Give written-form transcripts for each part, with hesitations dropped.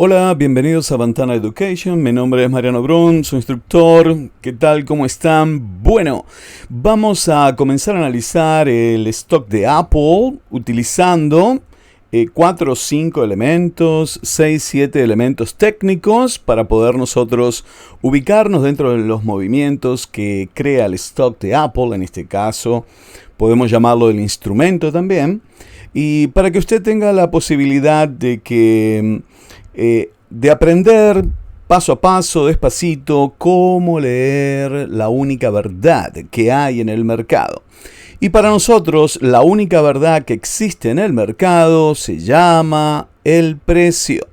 Hola, bienvenidos a Ventana Education. Mi nombre es Mariano Brun, su instructor. ¿Qué tal? ¿Cómo están? Bueno, vamos a comenzar a analizar el stock de Apple utilizando 4 o 5 elementos, 6, 7 elementos técnicos para poder nosotros ubicarnos dentro de los movimientos que crea el stock de Apple. En este caso, podemos llamarlo el instrumento también. Y para que usted tenga la posibilidad de aprender paso a paso, despacito, cómo leer la única verdad que hay en el mercado. Y para nosotros, la única verdad que existe en el mercado se llama el precio.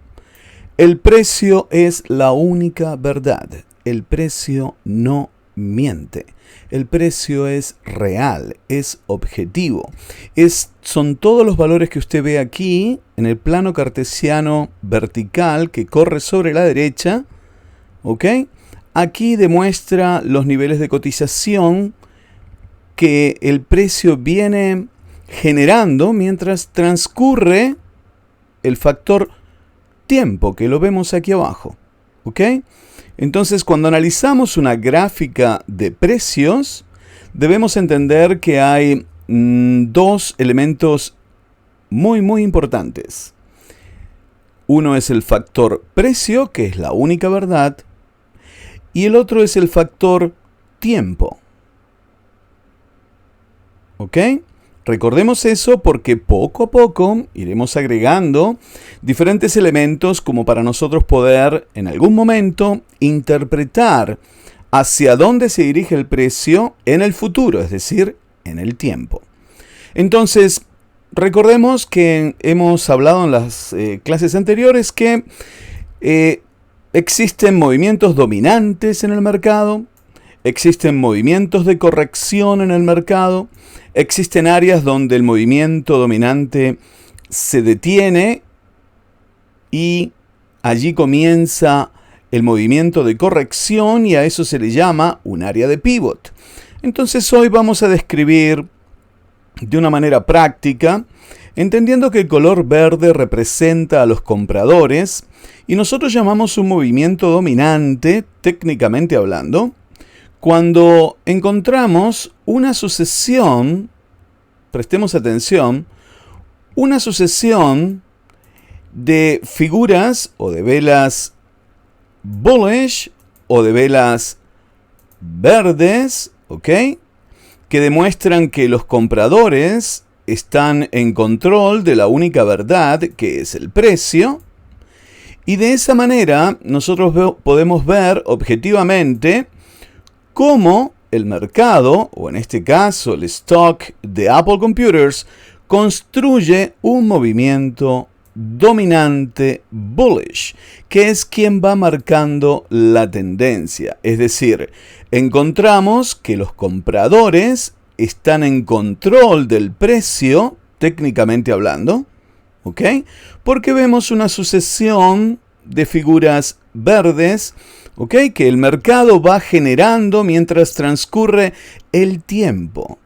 El precio es la única verdad. El precio no miente. El precio es real, es objetivo. Son todos los valores que usted ve aquí en el plano cartesiano vertical que corre sobre la derecha. ¿Ok? Aquí demuestra los niveles de cotización que el precio viene generando mientras transcurre el factor tiempo, que lo vemos aquí abajo. ¿Ok? Entonces, cuando analizamos una gráfica de precios, debemos entender que hay dos elementos muy importantes. Uno es el factor precio, que es la única verdad, y el otro es el factor tiempo. ¿Ok? Recordemos eso porque poco a poco iremos agregando diferentes elementos como para nosotros poder en algún momento interpretar hacia dónde se dirige el precio en el futuro, es decir, en el tiempo. Entonces, recordemos que hemos hablado en las clases anteriores que existen movimientos dominantes en el mercado, existen movimientos de corrección en el mercado, existen áreas donde el movimiento dominante se detiene y allí comienza el movimiento de corrección y a eso se le llama un área de pivot. Entonces hoy vamos a describir de una manera práctica, entendiendo que el color verde representa a los compradores y nosotros llamamos un movimiento dominante, técnicamente hablando, cuando encontramos una sucesión, prestemos atención, una sucesión de figuras o de velas bullish o de velas verdes, ¿ok? Que demuestran que los compradores están en control de la única verdad, que es el precio. Y de esa manera nosotros podemos ver objetivamente cómo el mercado, o en este caso el stock de Apple Computers, construye un movimiento dominante bullish, que es quien va marcando la tendencia. Es decir, encontramos que los compradores están en control del precio, técnicamente hablando, ¿ok? Porque vemos una sucesión de figuras verdes, ¿ok? Que el mercado va generando mientras transcurre el tiempo.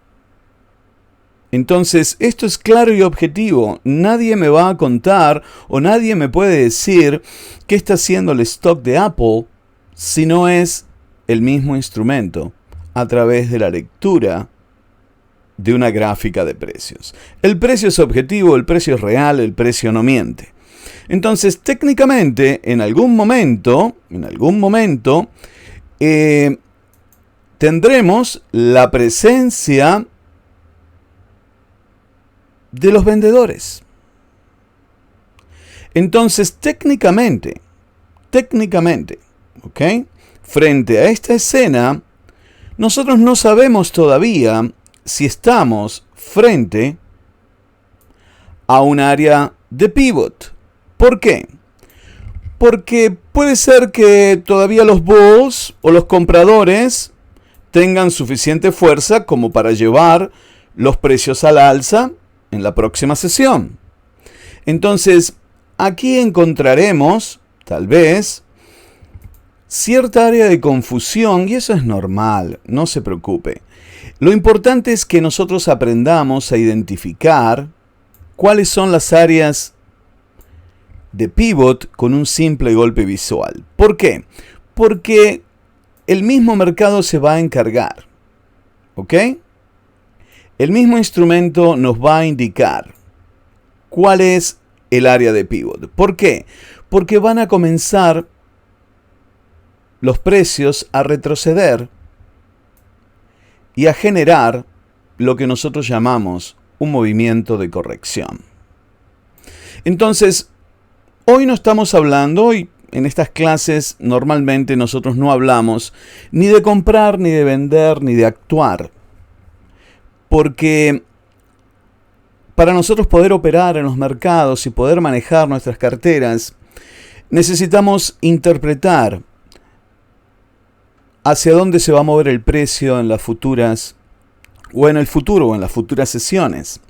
Entonces, esto es claro y objetivo. Nadie me va a contar o nadie me puede decir qué está haciendo el stock de Apple si no es el mismo instrumento a través de la lectura de una gráfica de precios. El precio es objetivo, el precio es real, el precio no miente. Entonces, técnicamente, en algún momento, tendremos la presencia de los vendedores. Entonces, técnicamente, ¿ok? Frente a esta escena, nosotros no sabemos todavía si estamos frente a un área de pivot. ¿Por qué? Porque puede ser que todavía los bulls o los compradores tengan suficiente fuerza como para llevar los precios al alza en la próxima sesión. Entonces, aquí encontraremos, tal vez, cierta área de confusión, y eso es normal, no se preocupe. Lo importante es que nosotros aprendamos a identificar cuáles son las áreas de pivot con un simple golpe visual. ¿Por qué? Porque el mismo mercado se va a encargar, ¿ok? El mismo instrumento nos va a indicar cuál es el área de pivot. ¿Por qué? Porque van a comenzar los precios a retroceder y a generar lo que nosotros llamamos un movimiento de corrección. Entonces, hoy no estamos hablando, y en estas clases normalmente nosotros no hablamos ni de comprar, ni de vender, ni de actuar. Porque para nosotros poder operar en los mercados y poder manejar nuestras carteras, necesitamos interpretar hacia dónde se va a mover el precio en las futuras, o en el futuro, o en las futuras sesiones.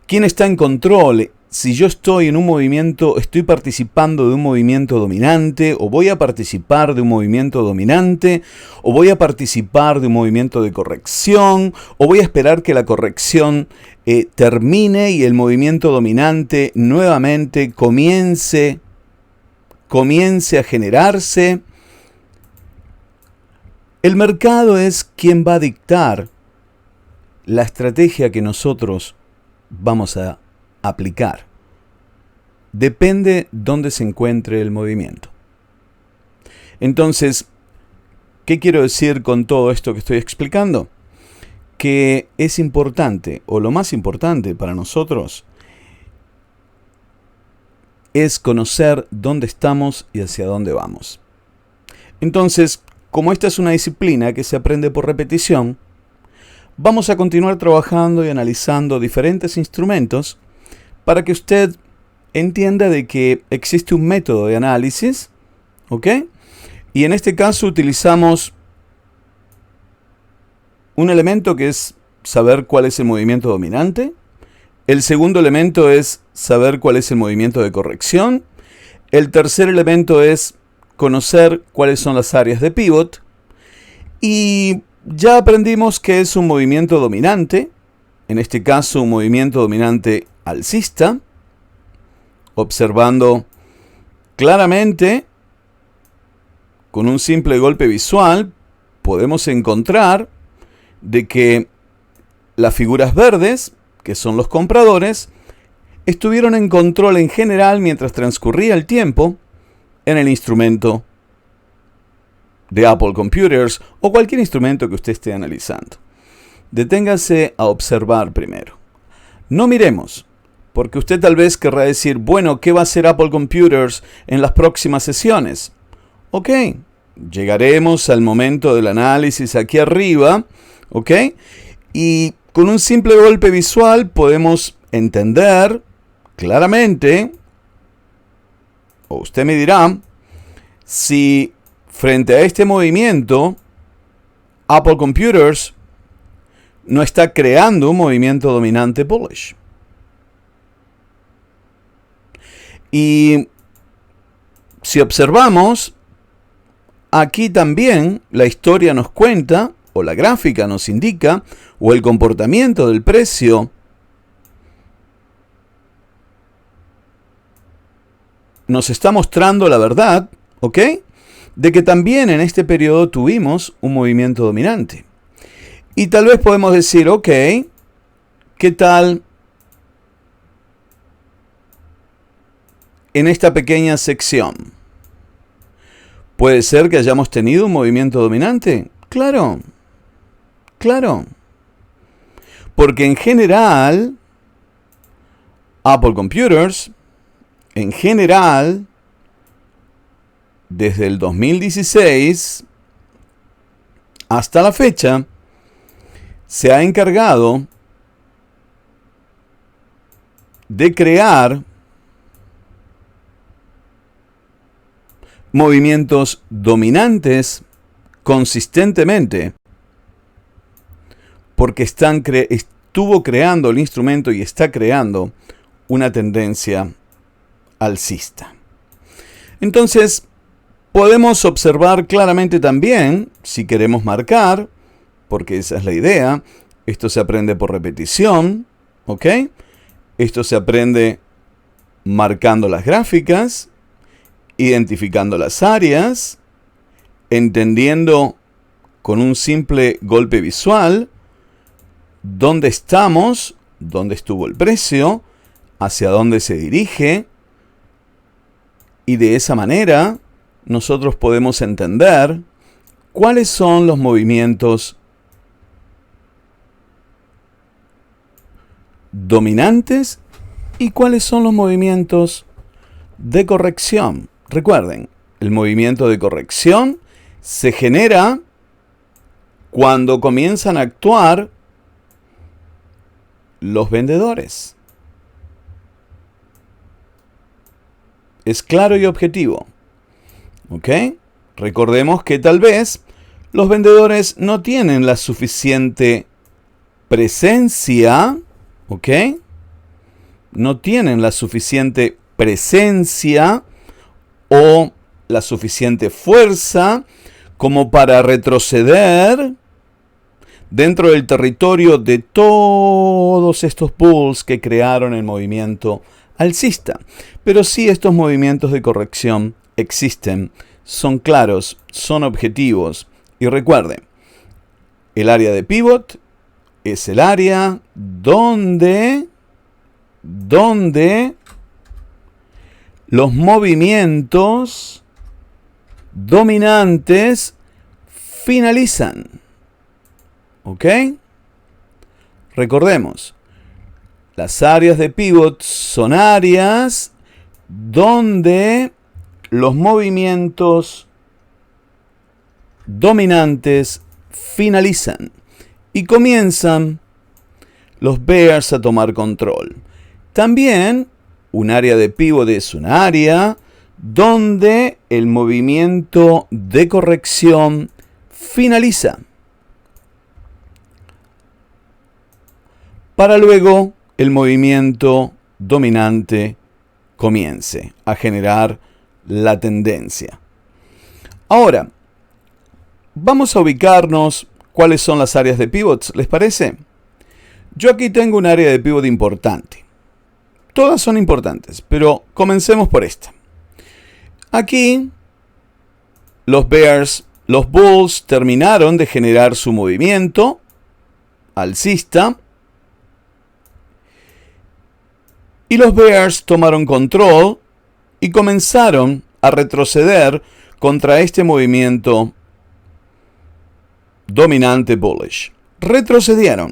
¿Quién está en control? Si yo estoy en un movimiento, estoy participando de un movimiento dominante, o voy a participar de un movimiento dominante, o voy a participar de un movimiento de corrección, o voy a esperar que la corrección termine y el movimiento dominante nuevamente comience a generarse. El mercado es quien va a dictar la estrategia que nosotros vamos a aplicar. Depende dónde se encuentre el movimiento. Entonces, ¿qué quiero decir con todo esto que estoy explicando? Que es importante, o lo más importante para nosotros, es conocer dónde estamos y hacia dónde vamos. Entonces, como esta es una disciplina que se aprende por repetición, vamos a continuar trabajando y analizando diferentes instrumentos para que usted entienda de que existe un método de análisis, ¿ok? Y en este caso utilizamos un elemento que es saber cuál es el movimiento dominante. El segundo elemento es saber cuál es el movimiento de corrección. El tercer elemento es conocer cuáles son las áreas de pivot. Y ya aprendimos que es un movimiento dominante, en este caso un movimiento dominante alcista, observando claramente con un simple golpe visual podemos encontrar de que las figuras verdes, que son los compradores, estuvieron en control en general mientras transcurría el tiempo en el instrumento de Apple Computers o cualquier instrumento que usted esté analizando. Deténgase a observar primero. No miremos, porque usted tal vez querrá decir, bueno, ¿qué va a hacer Apple Computers en las próximas sesiones? Ok, llegaremos al momento del análisis aquí arriba, ok, y con un simple golpe visual podemos entender claramente, o usted me dirá, si frente a este movimiento, Apple Computers no está creando un movimiento dominante bullish. Y si observamos, aquí también la historia nos cuenta, o la gráfica nos indica, o el comportamiento del precio nos está mostrando la verdad, ¿ok? De que también en este periodo tuvimos un movimiento dominante. Y tal vez podemos decir, ok, ¿qué tal en esta pequeña sección? ¿Puede ser que hayamos tenido un movimiento dominante? Claro, claro. Porque en general, Apple Computers, en general, desde el 2016 hasta la fecha, se ha encargado de crear movimientos dominantes consistentemente, porque estuvo creando el instrumento y está creando una tendencia alcista. Entonces, podemos observar claramente también, si queremos marcar, porque esa es la idea, esto se aprende por repetición, ¿ok? Esto se aprende marcando las gráficas, identificando las áreas, entendiendo con un simple golpe visual dónde estamos, dónde estuvo el precio, hacia dónde se dirige, y de esa manera nosotros podemos entender cuáles son los movimientos dominantes y cuáles son los movimientos de corrección. Recuerden, el movimiento de corrección se genera cuando comienzan a actuar los vendedores. Es claro y objetivo. ¿Ok? Recordemos que tal vez los vendedores no tienen la suficiente presencia. ¿Ok? No tienen la suficiente presencia o la suficiente fuerza como para retroceder dentro del territorio de todos estos bulls que crearon el movimiento alcista. Pero sí, estos movimientos de corrección existen, son claros, son objetivos. Y recuerden, el área de pivot es el área donde los movimientos dominantes finalizan. ¿Ok? Recordemos, las áreas de pivot son áreas donde los movimientos dominantes finalizan y comienzan los bears a tomar control. También un área de pivot es un área donde el movimiento de corrección finaliza, para luego el movimiento dominante comience a generar la tendencia. Ahora, vamos a ubicarnos cuáles son las áreas de pivots, ¿les parece? Yo aquí tengo un área de pivot importante. Todas son importantes, pero comencemos por esta. Aquí, los bulls terminaron de generar su movimiento alcista y los bears tomaron control y comenzaron a retroceder contra este movimiento dominante bullish. Retrocedieron,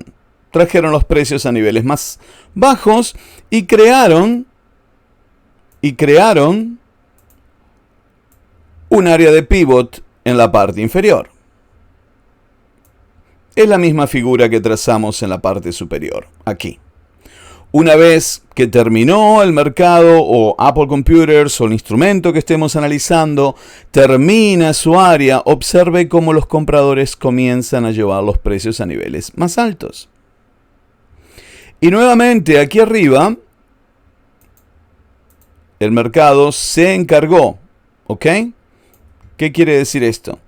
trajeron los precios a niveles más bajos y crearon un área de pivot en la parte inferior. Es la misma figura que trazamos en la parte superior, aquí. Una vez que terminó el mercado o Apple Computers o el instrumento que estemos analizando termina su área, observe cómo los compradores comienzan a llevar los precios a niveles más altos. Y nuevamente aquí arriba el mercado se encargó, ¿ok? ¿Qué quiere decir esto?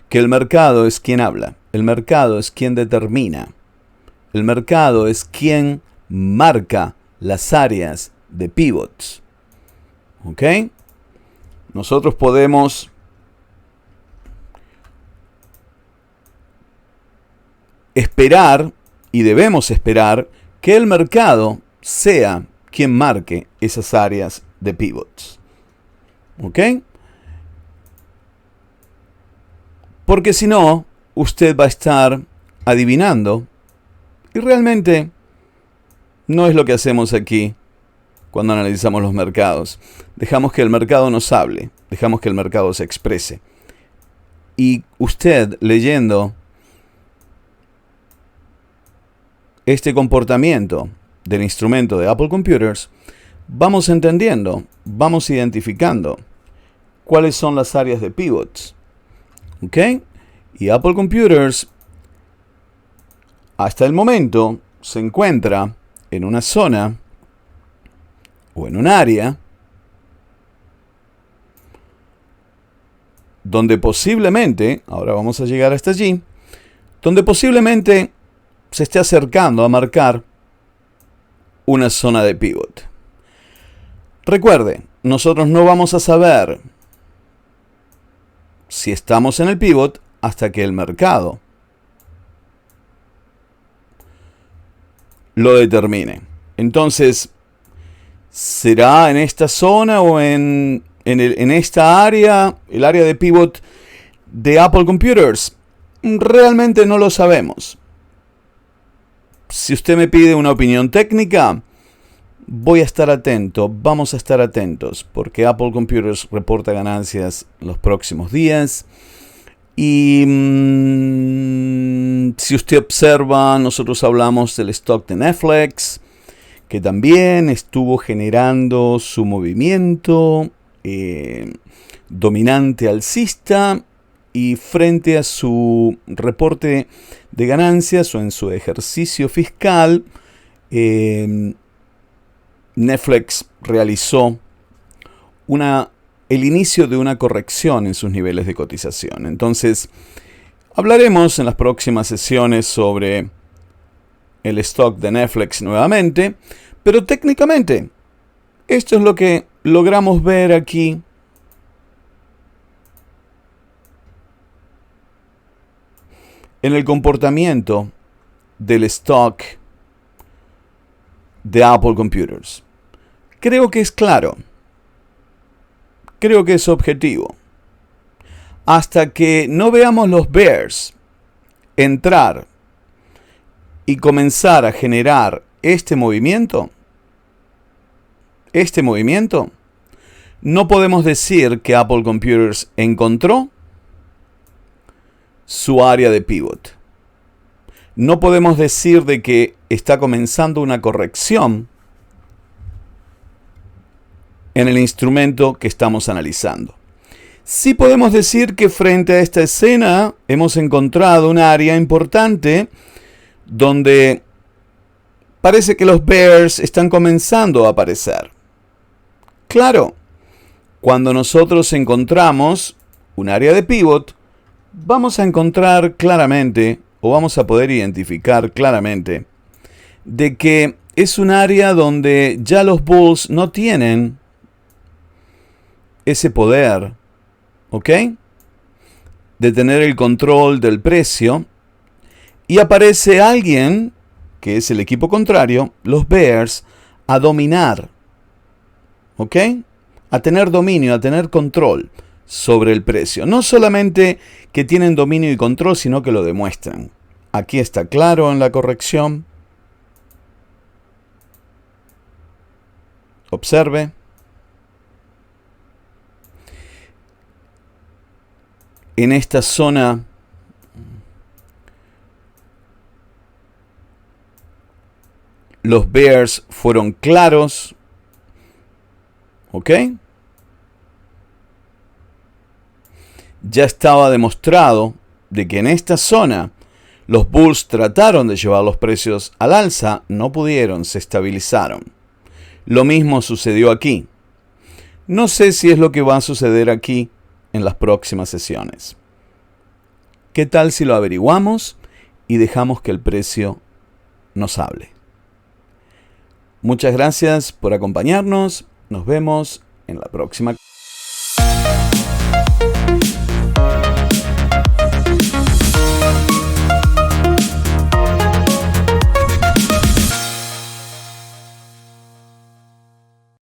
Que el mercado es quien habla, el mercado es quien determina, el mercado es quien marca las áreas de pivots. ¿Ok? Nosotros podemos esperar y debemos esperar que el mercado sea quien marque esas áreas de pivots. ¿Ok? Porque si no, usted va a estar adivinando y realmente no es lo que hacemos aquí cuando analizamos los mercados. Dejamos que el mercado nos hable, dejamos que el mercado se exprese. Y usted, leyendo este comportamiento del instrumento de Apple Computers, vamos entendiendo, vamos identificando cuáles son las áreas de pivots. ¿Ok? Y Apple Computers, hasta el momento, se encuentra en una zona o en un área donde posiblemente, ahora vamos a llegar hasta allí, donde posiblemente se esté acercando a marcar una zona de pivot. Recuerde, nosotros no vamos a saber si estamos en el pivot hasta que el mercado lo determine. Entonces, ¿será en esta zona o en esta área, el área de pivot de Apple Computers? Realmente no lo sabemos. Si usted me pide una opinión técnica, voy a estar atento, vamos a estar atentos, porque Apple Computers reporta ganancias los próximos días. Y si usted observa, nosotros hablamos del stock de Netflix, que también estuvo generando su movimiento dominante alcista, y frente a su reporte de ganancias o en su ejercicio fiscal, Netflix realizó el inicio de una corrección en sus niveles de cotización. Entonces, hablaremos en las próximas sesiones sobre el stock de Netflix nuevamente, pero técnicamente, esto es lo que logramos ver aquí. En el comportamiento del stock de Apple Computers. Creo que es claro. Creo que es objetivo. Hasta que no veamos los bears entrar y comenzar a generar este movimiento, no podemos decir que Apple Computers encontró su área de pivot. No podemos decir de que está comenzando una corrección en el instrumento que estamos analizando. Sí podemos decir que frente a esta escena hemos encontrado un área importante donde parece que los bears están comenzando a aparecer. Claro, cuando nosotros encontramos un área de pivot, vamos a encontrar claramente, o vamos a poder identificar claramente, de que es un área donde ya los bulls no tienen ese poder, ¿ok?, de tener el control del precio, y aparece alguien, que es el equipo contrario, los bears, a dominar, ¿ok?, a tener dominio, a tener control sobre el precio. No solamente que tienen dominio y control, sino que lo demuestran. Aquí está claro en la corrección. Observe. En esta zona los bears fueron claros. ¿Ok? Ya estaba demostrado de que en esta zona los bulls trataron de llevar los precios al alza, no pudieron, se estabilizaron. Lo mismo sucedió aquí. No sé si es lo que va a suceder aquí en las próximas sesiones. ¿Qué tal si lo averiguamos y dejamos que el precio nos hable? Muchas gracias por acompañarnos. Nos vemos en la próxima.